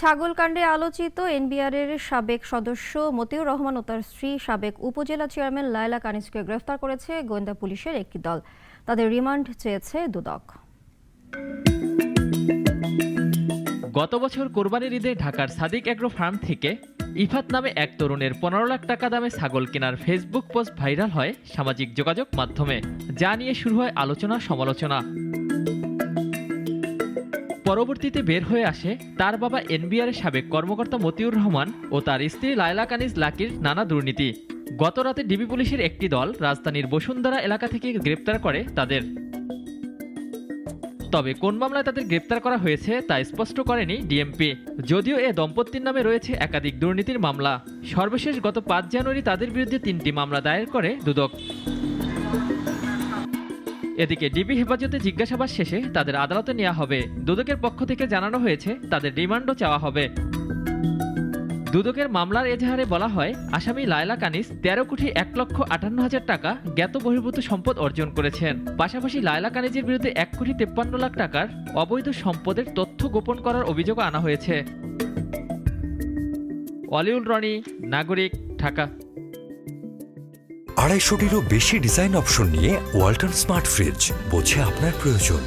ছাগলকাণ্ডে আলোচিত এনবিআরের সাবেক সদস্য মতিউর রহমান ও তার স্ত্রী সাবেক উপজেলা চেয়ারম্যান লায়লা কানিজকে গ্রেফতার করেছে গোয়েন্দা পুলিশের একটি দল। তাদের রিমান্ড চেয়েছে দুদক। গত বছর কোরবানির ঈদে ঢাকার সাদিক এগ্রো ফার্ম থেকে ইফাত নামে এক তরুণের 15 লাখ টাকা দামে ছাগল কেনার ফেসবুক পোস্ট ভাইরাল হয় সামাজিক যোগাযোগ মাধ্যমে, যা নিয়ে শুরু হয় আলোচনা সমালোচনা। পরবর্তীতে বের হয়ে আসে তার বাবা এনবিআরের সাবেক কর্মকর্তা মতিউর রহমান ও তার স্ত্রী লায়লা কানিজ লাকির নানা দুর্নীতি। গত রাতে ডিবি পুলিশের একটি দল রাজধানীর বসুন্ধরা এলাকা থেকে গ্রেপ্তার করে তাদের। তবে কোন মামলায় তাদের গ্রেপ্তার করা হয়েছে তা স্পষ্ট করেনি ডিএমপি, যদিও এ দম্পতির নামে রয়েছে একাধিক দুর্নীতির মামলা। সর্বশেষ গত 5 জানুয়ারি তাদের বিরুদ্ধে 3টি মামলা দায়ের করে দুদক। এদিকে ডিবি হেফাজতে জিজ্ঞাসাবাদ শেষে তাদের আদালতে নেওয়া হবে। দুদকের পক্ষ থেকে জানানো হয়েছে তাদের রিমান্ডও চাওয়া হবে। দুদকের মামলার এজাহারে বলা হয়, আসামি লায়লা কানিজ 13,51,58,000 টাকা জ্ঞাত বহির্ভূত সম্পদ অর্জন করেছেন। পাশাপাশি লায়লা কানিজের বিরুদ্ধে 1,53,00,000 টাকার অবৈধ সম্পদের তথ্য গোপন করার অভিযোগও আনা হয়েছে। ওয়ালিউল রনি, নাগরিক, ঢাকা। 250-টিরও বেশি ডিজাইন অপশন নিয়ে ওয়ালটন স্মার্ট ফ্রিজ, বোঝে আপনার প্রয়োজন।